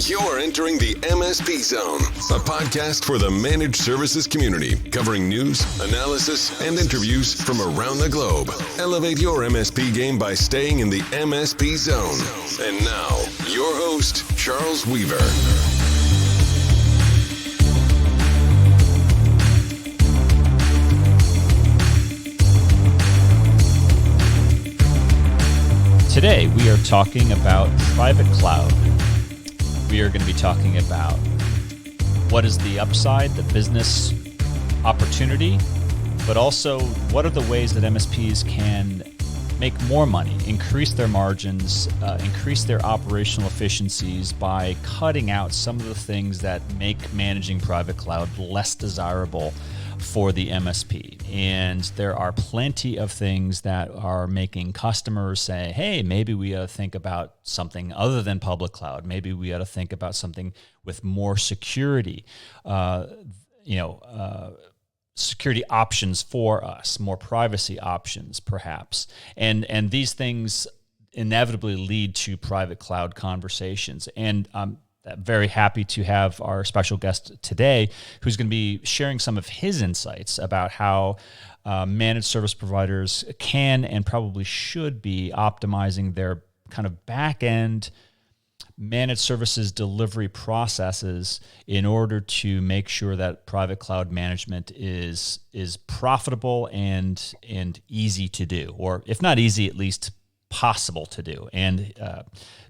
You're entering the MSP Zone, a podcast for the managed services community, covering news, analysis, and interviews from around the globe. Elevate your MSP game by staying in the MSP Zone. And now, your host, Charles Weaver. Today, we are talking about private cloud. We are going to be talking about what is the upside, the business opportunity, but also what are the ways that MSPs can make more money, increase their margins, increase their operational efficiencies by cutting out some of the things that make managing private cloud less desirable for the MSP. And there are plenty of things that are making customers say, hey, maybe we ought to think about something other than public cloud. Maybe we ought to think about something with more security, security options for us, more privacy options, perhaps. And these things inevitably lead to private cloud conversations. And very happy to have our special guest today, who's going to be sharing some of his insights about how managed service providers can and probably should be optimizing their kind of back-end managed services delivery processes in order to make sure that private cloud management is profitable and easy to do, or if not easy, at least possible to do. And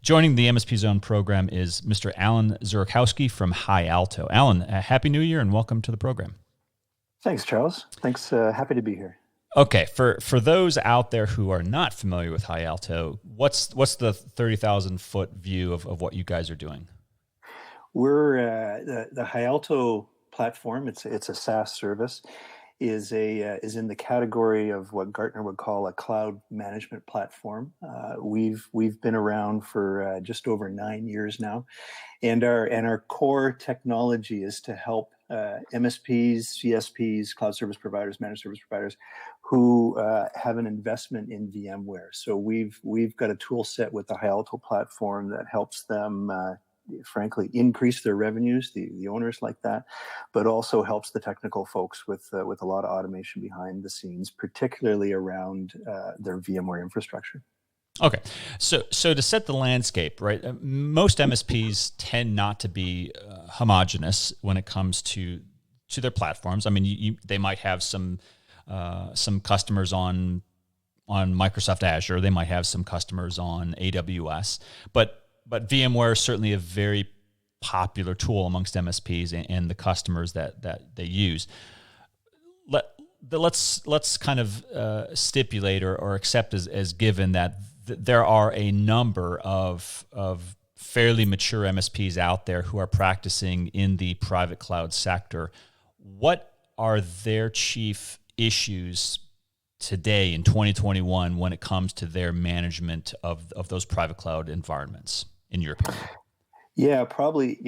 joining the MSP Zone program is Mr. Alan Zurakowski from HyAlto. Alan, Happy New Year and welcome to the program. Thanks, Charles. Thanks. Happy to be here. Okay, for those out there who are not familiar with HyAlto, what's the 30,000 foot view of what you guys are doing? We're the HyAlto platform. It's a SaaS service. Is in the category of what Gartner would call a cloud management platform. We've been around for just over 9 years now, and our core technology is to help MSPs, CSPs, cloud service providers, managed service providers, who have an investment in VMware. So we've got a tool set with the HyAlto platform that helps them frankly increase their revenues, the owners like that, but also helps the technical folks with a lot of automation behind the scenes, particularly around their VMware infrastructure. Okay, so to set the landscape, right? Most MSPs tend not to be homogenous when it comes to their platforms. I mean, they might have some customers on Microsoft Azure. They might have some customers on AWS, but VMware is certainly a very popular tool amongst MSPs and the customers that they use. Let's kind of stipulate or accept as given that there are a number of fairly mature MSPs out there who are practicing in the private cloud sector. What are their chief issues today in 2021 when it comes to their management of those private cloud environments, in your opinion? Yeah, probably,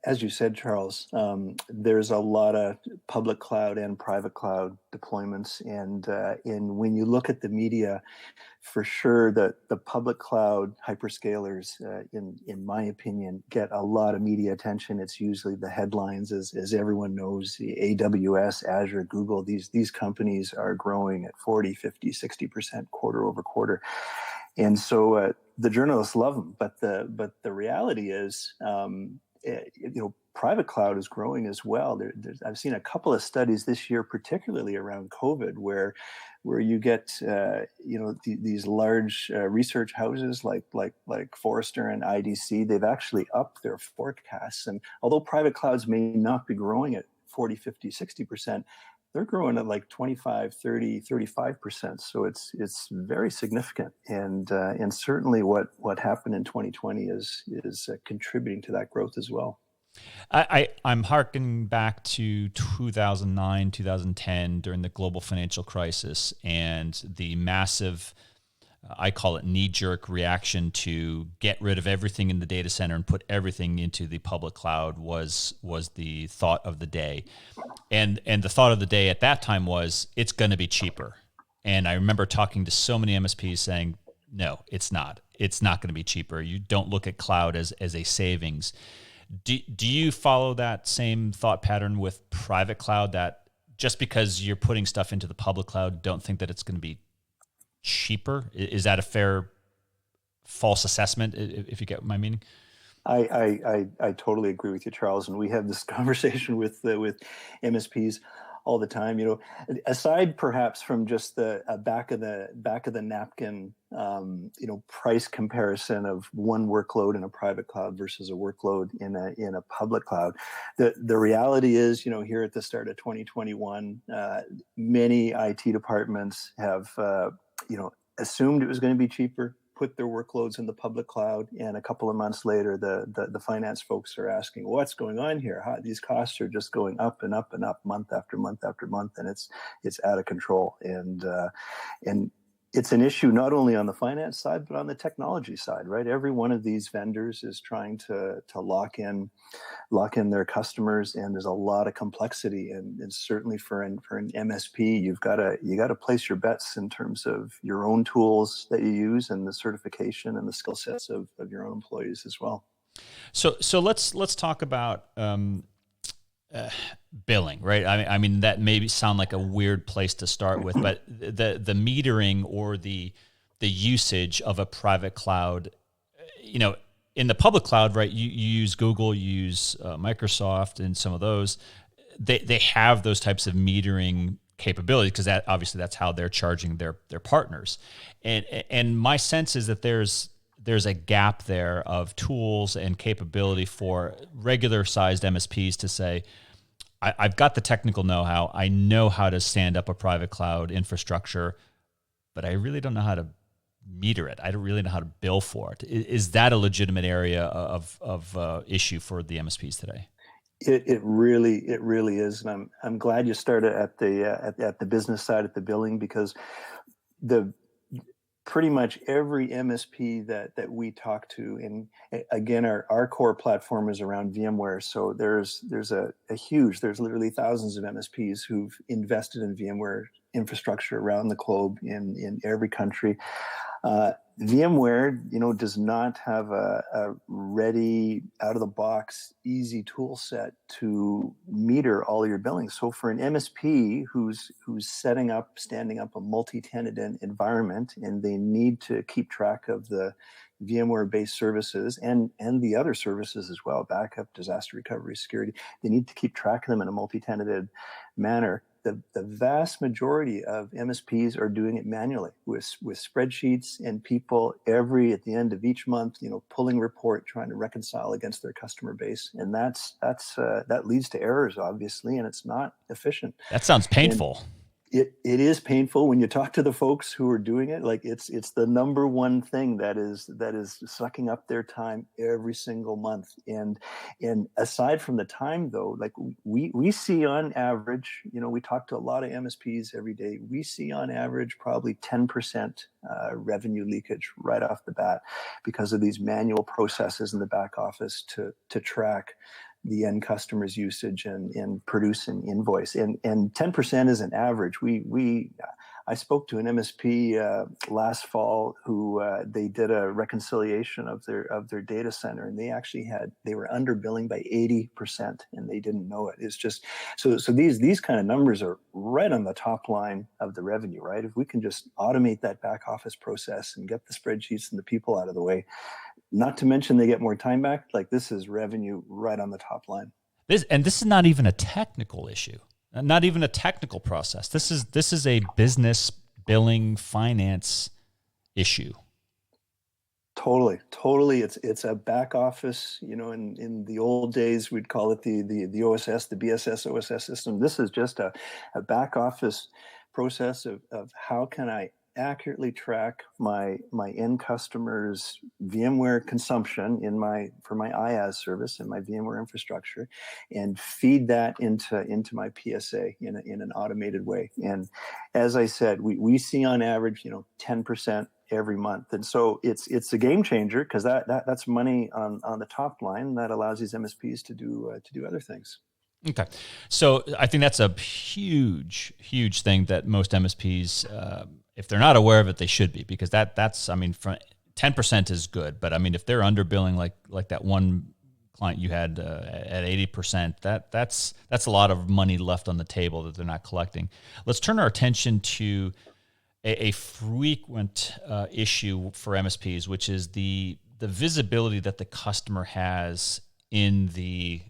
as you said, Charles, there's a lot of public cloud and private cloud deployments. And when you look at the media, for sure, the public cloud hyperscalers, in my opinion, get a lot of media attention. It's usually the headlines, as everyone knows, the AWS, Azure, Google, these companies are growing at 40, 50, 60% quarter over quarter. And so the journalists love them, but the reality is, private cloud is growing as well. I've seen a couple of studies this year, particularly around COVID, where you get these large research houses like Forrester and IDC. They've actually upped their forecasts, and although private clouds may not be growing at 40, 50, 60%, they're growing at like 25, 30, 35%. So it's very significant. And certainly what happened in 2020 is contributing to that growth as well. I'm harkening back to 2009, 2010 during the global financial crisis and the massive, I call it knee-jerk reaction to get rid of everything in the data center and put everything into the public cloud was the thought of the day. And the thought of the day at that time was it's going to be cheaper. And I remember talking to so many MSPs saying, no, it's not. it's not going to be cheaper. You don't look at cloud as a savings. Do you follow that same thought pattern with private cloud, that just because you're putting stuff into the public cloud, don't think that it's going to be cheaper? Is that a fair false assessment, if you get my meaning? I totally agree with you, Charles, and we have this conversation with MSPs all the time. Aside perhaps from just the back of the napkin, price comparison of one workload in a private cloud versus a workload in a public cloud, the reality is, here at the start of 2021, many IT departments have assumed it was going to be cheaper, put their workloads in the public cloud, and a couple of months later, the finance folks are asking, what's going on here? These costs are just going up and up and up, month after month after month, and it's out of control. And it's an issue not only on the finance side, but on the technology side, right? Every one of these vendors is trying to lock in their customers, and there's a lot of complexity. And certainly for an MSP, you got to place your bets in terms of your own tools that you use and the certification and the skill sets of your own employees as well. So let's talk about billing, right? I mean that maybe sound like a weird place to start with, but the metering or the usage of a private cloud, in the public cloud, right? You use Google, you use Microsoft, and some of those, they have those types of metering capabilities, because that's how they're charging their partners, and my sense is that there's a gap there of tools and capability for regular sized MSPs to say, I've got the technical know-how. I know how to stand up a private cloud infrastructure, but I really don't know how to meter it. I don't really know how to bill for it. Is that a legitimate area of issue for the MSPs today? It really is, and I'm glad you started at the business side, at the billing, because pretty much every MSP that we talk to, and again, our core platform is around VMware. So there's literally thousands of MSPs who've invested in VMware infrastructure around the globe in every country. VMware, does not have a ready, out of the box, easy tool set to meter all your billing. So for an MSP who's standing up a multi-tenant environment, and they need to keep track of the VMware-based services and the other services as well, backup, disaster recovery, security, they need to keep track of them in a multi-tenanted manner. The vast majority of MSPs are doing it manually with spreadsheets and people at the end of each month, pulling report, trying to reconcile against their customer base, and that leads to errors, obviously, and it's not efficient. That sounds painful. It is painful when you talk to the folks who are doing it. Like it's the number one thing that is sucking up their time every single month. And aside from the time, though, like we see on average, we talk to a lot of MSPs every day. We see on average probably 10% revenue leakage right off the bat because of these manual processes in the back office to track the end customer's usage and produce an invoice. And 10% is an average. I spoke to an MSP last fall who they did a reconciliation of their data center, and they were under billing by 80%, and they didn't know it. It's just so these kind of numbers are right on the top line of the revenue, right? If we can just automate that back office process and get the spreadsheets and the people out of the way, not to mention they get more time back, like this is revenue right on the top line. This is not even a technical issue, not even a technical process. This is a business billing finance issue. Totally. It's a back office, in the old days, we'd call it the OSS, the BSS OSS system. This is just a back office process of how can I accurately track my end customers' VMware consumption for my IaaS service and my VMware infrastructure, and feed that into my PSA in an automated way. And as I said, we see on average 10% every month, and so it's a game changer, because that's money on the top line that allows these MSPs to do other things. Okay. So I think that's a huge thing that most MSPs, if they're not aware of it, they should be, because that's, 10% is good, but I mean, if they're underbilling like that one client you had at 80%, that's a lot of money left on the table that they're not collecting. Let's turn our attention to a frequent issue for MSPs, which is the visibility that the customer has in the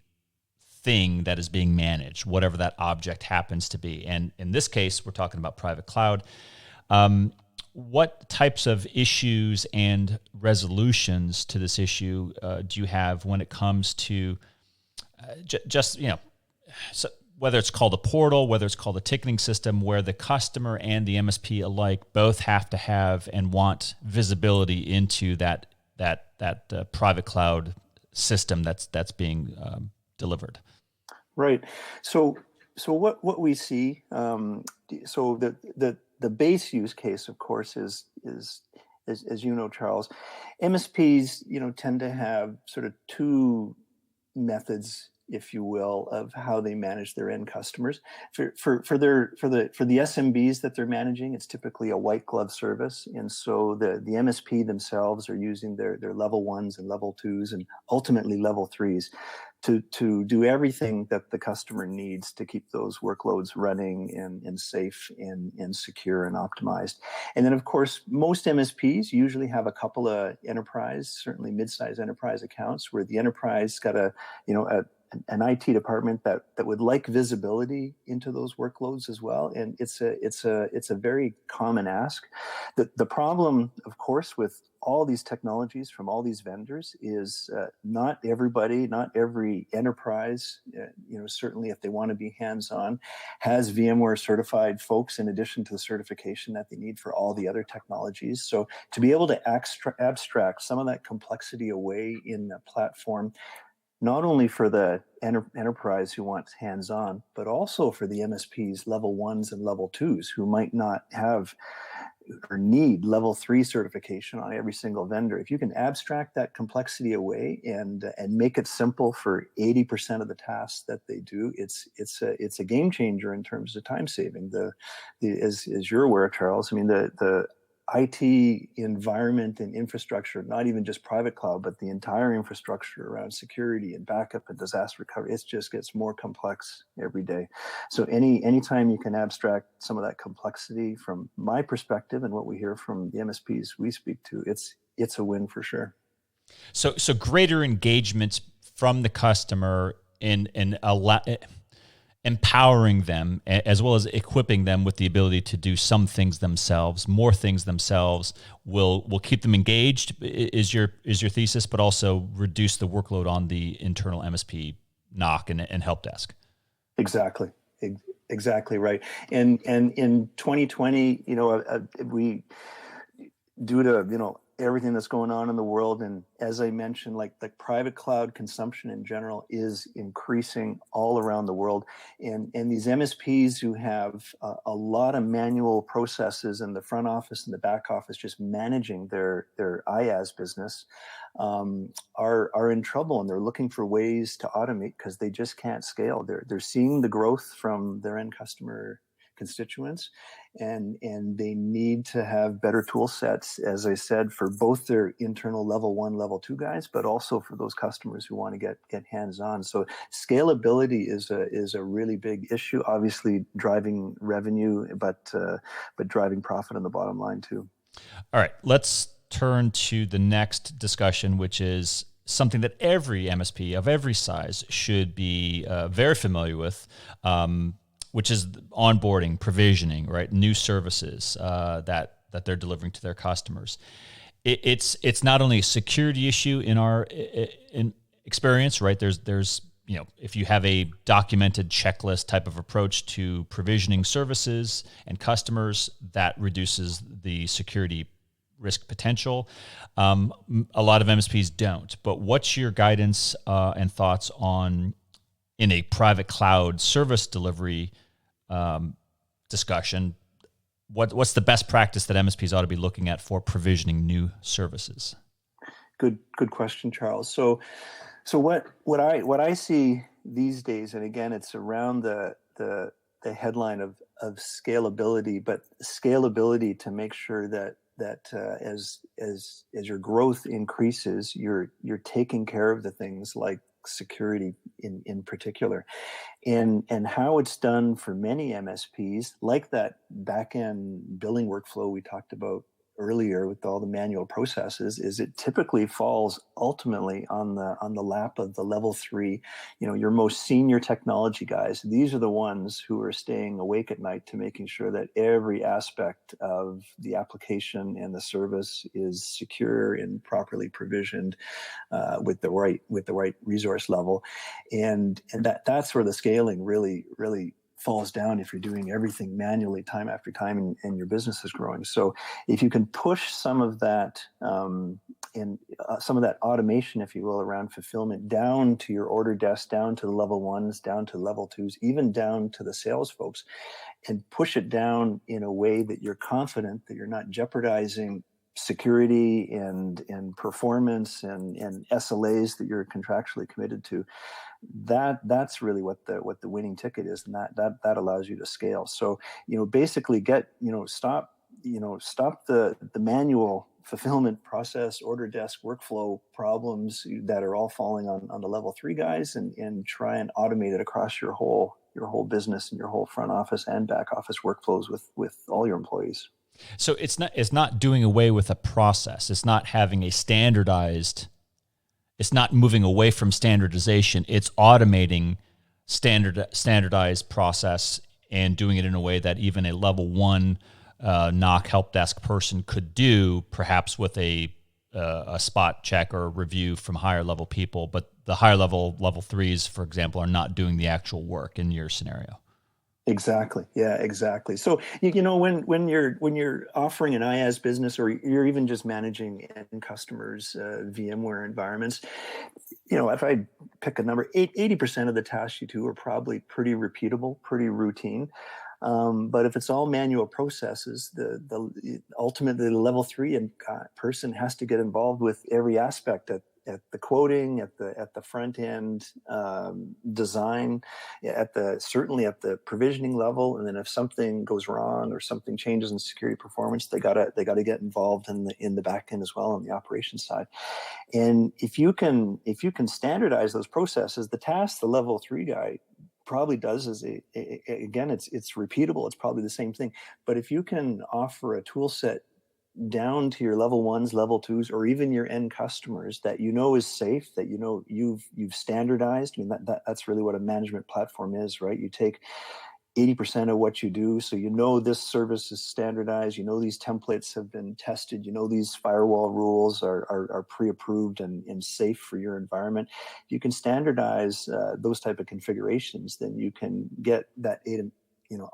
thing that is being managed, whatever that object happens to be. And in this case, we're talking about private cloud. What types of issues and resolutions to this issue do you have when it comes to so whether it's called a portal, whether it's called a ticketing system, where the customer and the MSP alike both have to have and want visibility into that private cloud system that's being delivered? Right. So what we see, so the base use case, of course, is as you know, Charles, MSPs, tend to have sort of two methods, if you will, of how they manage their end customers. For the SMBs that they're managing, it's typically a white glove service, and so the MSP themselves are using their level ones and level twos and ultimately level threes to do everything that the customer needs to keep those workloads running and safe and secure and optimized. And then, of course, most MSPs usually have a couple of enterprise, certainly mid-size enterprise accounts, where the enterprise got an IT department that would like visibility into those workloads as well. And it's a very common ask. The problem, of course, with all these technologies from all these vendors is not every enterprise, certainly if they want to be hands-on, has VMware certified folks in addition to the certification that they need for all the other technologies. So to be able to abstract some of that complexity away in the platform, not only for the enterprise who wants hands-on, but also for the MSPs level ones and level twos who might not have or need level 3 certification on every single vendor. If you can abstract that complexity away and make it simple for 80% of the tasks that they do, it's a game changer in terms of time saving. As you're aware, Charles, I mean the IT environment and infrastructure, not even just private cloud, but the entire infrastructure around security and backup and disaster recovery, it just gets more complex every day. So anytime you can abstract some of that complexity, from my perspective and what we hear from the MSPs we speak to, it's a win for sure. So greater engagement from the customer in empowering them, as well as equipping them with the ability to do some things themselves, more things themselves, will keep them engaged, is your thesis, but also reduce the workload on the internal MSP NOC and help desk. Exactly right. And in 2020, we, due to everything that's going on in the world, and as I mentioned, like the private cloud consumption in general is increasing all around the world, and these MSPs who have a lot of manual processes in the front office and the back office, just managing their IaaS business, are in trouble, and they're looking for ways to automate because they just can't scale. They're seeing the growth from their end customer constituents, and they need to have better tool sets, as I said, for both their internal level 1, level 2 guys, but also for those customers who want to get hands-on. So scalability is a really big issue, obviously driving revenue, but driving profit on the bottom line too. All right, let's turn to the next discussion, which is something that every MSP of every size should be very familiar with, which is onboarding, provisioning, right? New services that they're delivering to their customers. It's not only a security issue in our experience, right? There's if you have a documented checklist type of approach to provisioning services and customers, that reduces the security risk potential. A lot of MSPs don't. But what's your guidance and thoughts on, in a private cloud service delivery discussion, what's the best practice that MSPs ought to be looking at for provisioning new services? Good question, Charles. So what I see these days, and again, it's around the headline of scalability, but scalability to make sure that that as your growth increases, you're taking care of the things like security in particular, and how it's done for many MSPs, like that back end billing workflow we talked about earlier with all the manual processes, is it typically falls ultimately on the lap of the level 3, your most senior technology guys. These are the ones who are staying awake at night to making sure that every aspect of the application and the service is secure and properly provisioned, with the right resource level, and that's where the scaling really falls down if you're doing everything manually time after time, and your business is growing. So if you can push some of that, some of that automation, if you will, around fulfillment down to your order desk, down to the level 1s, down to level 2s, even down to the sales folks, and push it down in a way that you're confident that you're not jeopardizing security and performance and SLAs that you're contractually committed to, that's really what the winning ticket is, and that allows you to scale. So basically stop the manual fulfillment process, order desk workflow problems that are all falling on the level 3 guys, and try and automate it across your whole business and your whole front office and back office workflows with all your employees. So it's not doing away with a process. It's not having a standardized. It's not moving away from standardization. It's automating standardized process and doing it in a way that even a level 1 NOC help desk person could do, perhaps with a spot check or a review from higher level people. But the higher level 3s, for example, are not doing the actual work in your scenario. Exactly. Yeah, exactly. So when you're offering an IaaS business, or you're even just managing end customers' VMware environments, if I pick a number, 80% of the tasks you do are probably pretty repeatable, pretty routine. But if it's all manual processes, ultimately the level 3 person has to get involved with every aspect at the quoting, at the front end design, certainly at the provisioning level, and then if something goes wrong or something changes in security performance, they gotta get involved in the back end as well, on the operations side. And if you can standardize those processes, the task the level 3 guy probably does is again, it's repeatable. It's probably the same thing. But if you can offer a tool set down to your level 1s, level 2s, or even your end customers that is safe, that you've standardized. I mean, that's really what a management platform is, right? You take 80% of what you do, so this service is standardized, these templates have been tested, these firewall rules are pre-approved and safe for your environment. If you can standardize those type of configurations, then you can get that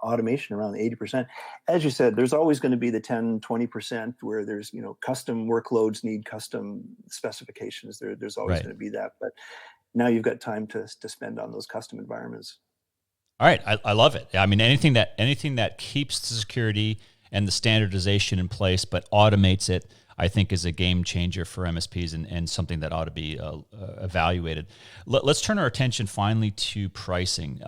automation around the 80%. As you said, there's always going to be the 10-20% where there's custom workloads need custom specifications. There's always going to be that, but now you've got time to spend on those custom environments. All right, I love it. I mean, anything that keeps the security and the standardization in place but automates it, I think, is a game changer for MSPs and something that ought to be evaluated. Let's turn our attention finally to pricing.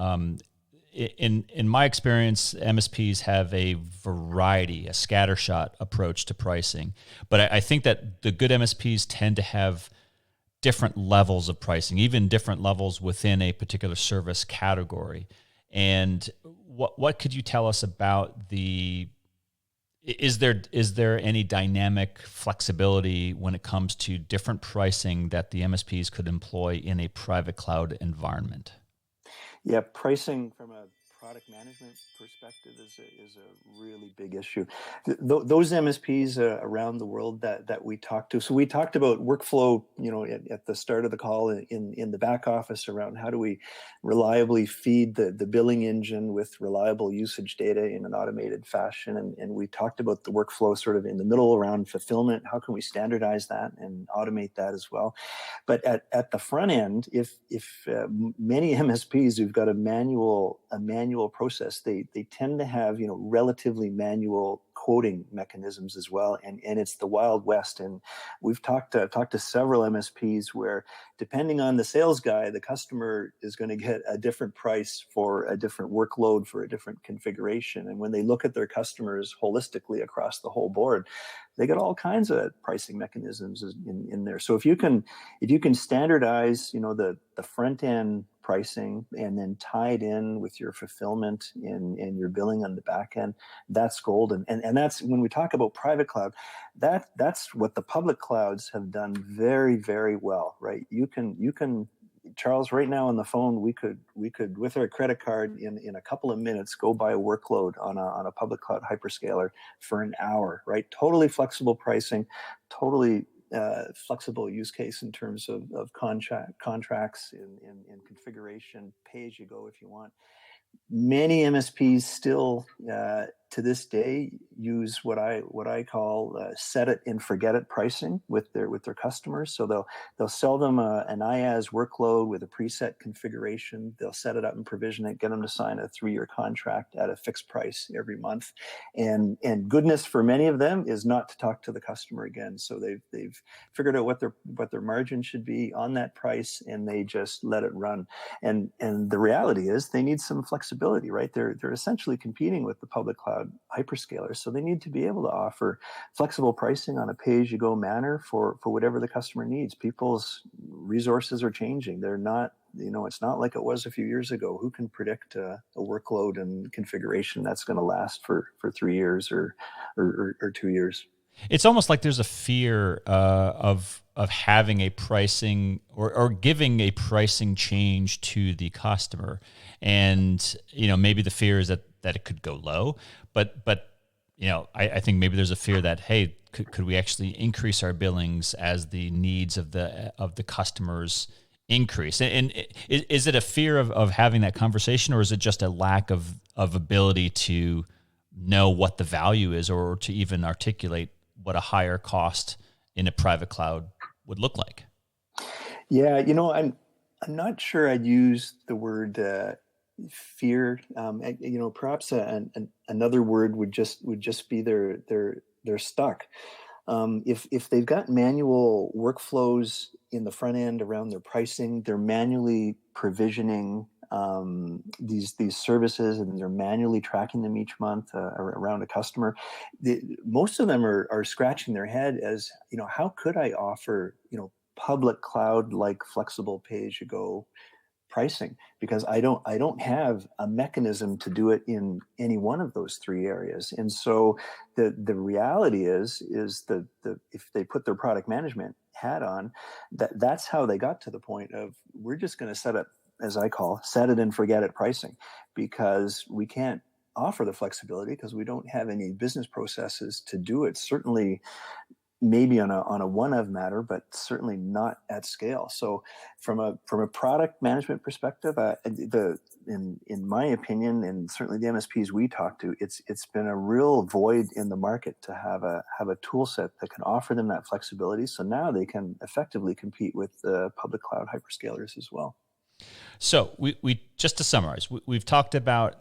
In my experience, MSPs have a scattershot approach to pricing. But I think that the good MSPs tend to have different levels of pricing, even different levels within a particular service category. And what could you tell us about is there any dynamic flexibility when it comes to different pricing that the MSPs could employ in a private cloud environment? Yeah, pricing from a product management perspective is a really big issue. Those MSPs around the world that we talked to. So we talked about workflow, at the start of the call in the back office, around how do we reliably feed the billing engine with reliable usage data in an automated fashion. And we talked about the workflow sort of in the middle around fulfillment. How can we standardize that and automate that as well? But at the front end, if many MSPs who've got a manual manual process. They tend to have, relatively manual quoting mechanisms as well, and it's the Wild West. And we've talked to several MSPs where, depending on the sales guy, the customer is going to get a different price for a different workload for a different configuration. And when they look at their customers holistically across the whole board, they get all kinds of pricing mechanisms in there. So if you can standardize, the front end pricing and then tie it in with your fulfillment and your billing on the back end, that's golden. And that's when we talk about private cloud, that's what the public clouds have done very, very well, right? You can Charles, right now on the phone, we could with our credit card in a couple of minutes go buy a workload on a public cloud hyperscaler for an hour, right? Totally flexible pricing, totally flexible use case in terms of contracts in configuration, pay as you go if you want. Many MSPs still to this day use what I call set it and forget it pricing with their customers. So they'll sell them an IaaS workload with a preset configuration. They'll set it up and provision it, get them to sign a 3-year contract at a fixed price every month. And goodness for many of them is not to talk to the customer again. So they've figured out what their margin should be on that price, and they just let it run. And the reality is they need some flexibility, right? They're essentially competing with the public cloud hyperscalers, so they need to be able to offer flexible pricing on a pay-as-you-go manner for whatever the customer needs. People's resources are changing. They're not, it's not like it was a few years ago. Who can predict a workload and configuration that's going to last for 3 years or 2 years? It's almost like there's a fear of having a pricing or giving a pricing change to the customer, and maybe the fear is that it could go low, but I think maybe there's a fear that, hey, could we actually increase our billings as the needs of the customers increase? And is it a fear of having that conversation, or is it just a lack of ability to know what the value is, or to even articulate what a higher cost in a private cloud would look like? Yeah, I'm not sure I'd use the word fear. Perhaps another word would just be they're stuck. If they've got manual workflows in the front end around their pricing, they're manually provisioning these services, and they're manually tracking them each month around a customer. Most of them are scratching their head as, how could I offer, public cloud like flexible pay-as-you-go pricing, because I don't have a mechanism to do it in any one of those 3 areas. And so the reality is the if they put their product management hat on, that's how they got to the point of, we're just going to set up, as I call, set it and forget it pricing, because we can't offer the flexibility because we don't have any business processes to do it. Certainly maybe on a one-of matter, but certainly not at scale. So from a product management perspective, in my opinion, and certainly the MSPs we talk to, it's been a real void in the market to have a tool set that can offer them that flexibility. So now they can effectively compete with the public cloud hyperscalers as well. So we just to summarize, we've talked about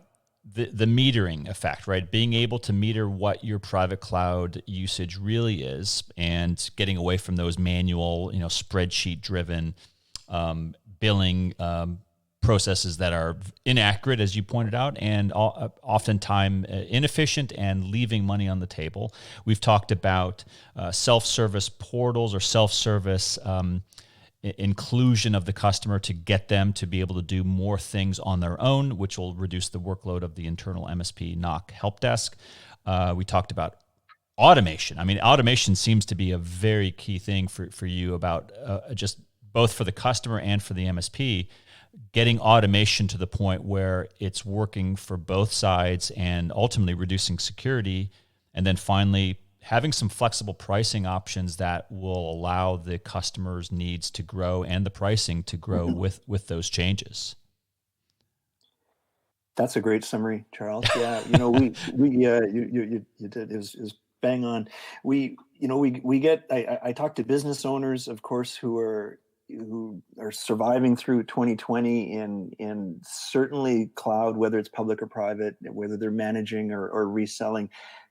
the metering effect, right? Being able to meter what your private cloud usage really is, and getting away from those manual, spreadsheet driven billing processes that are inaccurate, as you pointed out, and oftentimes inefficient and leaving money on the table. We've talked about self-service portals or self-service inclusion of the customer to get them to be able to do more things on their own, which will reduce the workload of the internal MSP NOC help desk. We talked about automation. I mean, automation seems to be a very key thing for you about just both for the customer and for the MSP, getting automation to the point where it's working for both sides and ultimately reducing security. And then finally, having some flexible pricing options that will allow the customer's needs to grow and the pricing to grow with those changes. That's a great summary, Charles. Yeah, you did. It was bang on. We get. I talk to business owners, of course, who are who are surviving through 2020 and certainly cloud, whether it's public or private, whether they're managing or reselling.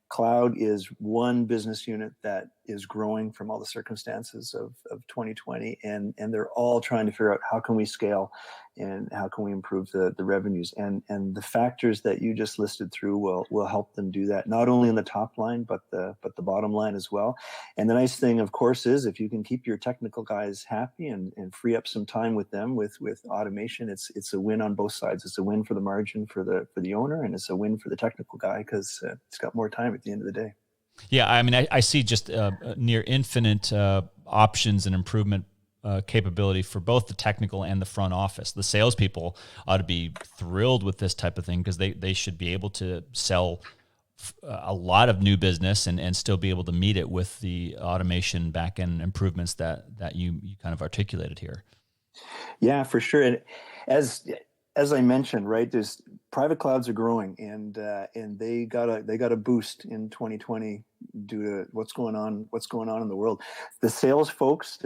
Cloud is one business unit that is growing from all the circumstances of 2020, and they're all trying to figure out how can we scale and how can we improve the revenues, and the factors that you just listed through will help them do that, not only in the top line but the bottom line as well. And the nice thing, of course, is if you can keep your technical guys happy and free up some time with them with automation, it's a win on both sides. It's a win for the margin for the owner, and it's a win for the technical guy because he's got more time at the end of the day. Yeah, I mean, I see just near infinite options and improvement capability for both the technical and the front office. The salespeople ought to be thrilled with this type of thing because they should be able to sell a lot of new business and still be able to meet it with the automation back-end improvements that you kind of articulated here. Yeah, for sure. And as I mentioned, right, there's private clouds are growing, and they got a boost in 2020 due to what's going on in the world. The sales folks,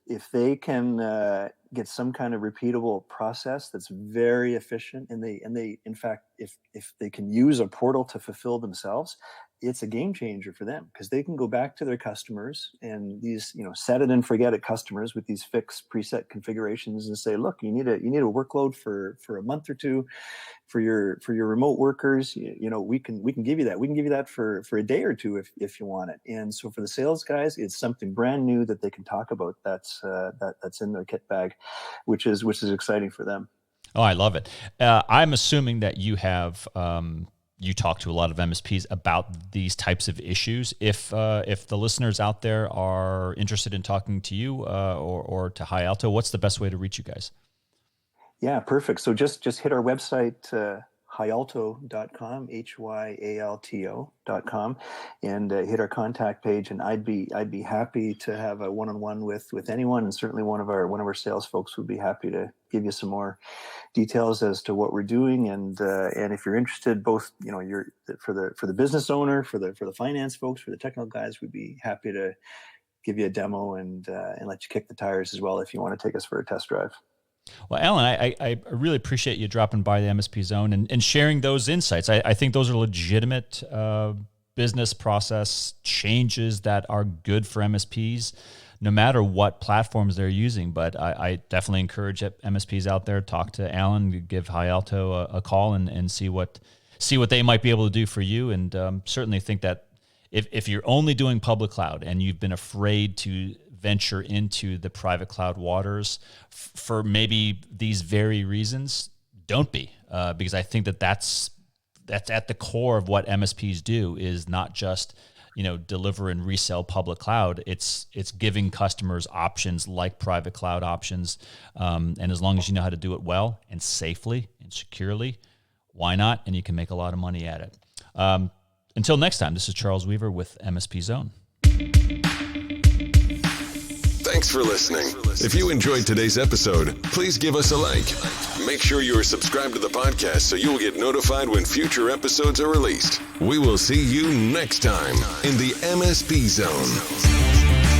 if they can get some kind of repeatable process that's very efficient, and they in fact, if they can use a portal to fulfill themselves, it's a game changer for them because they can go back to their customers and these, set it and forget it customers with these fixed preset configurations and say, look, you need a workload for a month or two for your remote workers. We can give you that. We can give you that for a day or two if you want it. And so for the sales guys, it's something brand new that they can talk about. That's in their kit bag, which is exciting for them. Oh, I love it. I'm assuming that you have. You talk to a lot of MSPs about these types of issues. If the listeners out there are interested in talking to you or to HyAlto, what's the best way to reach you guys? Yeah, perfect. So just hit our website, hyalto.com, hyalto.com, and hit our contact page. And I'd be happy to have a one-on-one with anyone, and certainly one of our sales folks would be happy to give you some more details as to what we're doing. And if you're interested, both you're for the business owner, for the finance folks, for the technical guys, we'd be happy to give you a demo and let you kick the tires as well if you want to take us for a test drive. Well, Alan, I really appreciate you dropping by the MSP Zone and sharing those insights. I think those are legitimate business process changes that are good for MSPs, no matter what platforms they're using. But I definitely encourage MSPs out there, talk to Alan, give HyAlto a call and see what they might be able to do for you. And certainly think that if you're only doing public cloud and you've been afraid to venture into the private cloud waters for maybe these very reasons, don't be, because I think that's at the core of what MSPs do, is not just deliver and resell public cloud. It's giving customers options like private cloud options, and as long as you know how to do it well and safely and securely, why not? And you can make a lot of money at it. Until next time, this is Charles Weaver with MSP Zone. Thanks for listening. If you enjoyed today's episode, please give us a like. Make sure you are subscribed to the podcast so you will get notified when future episodes are released. We will see you next time in the MSP Zone.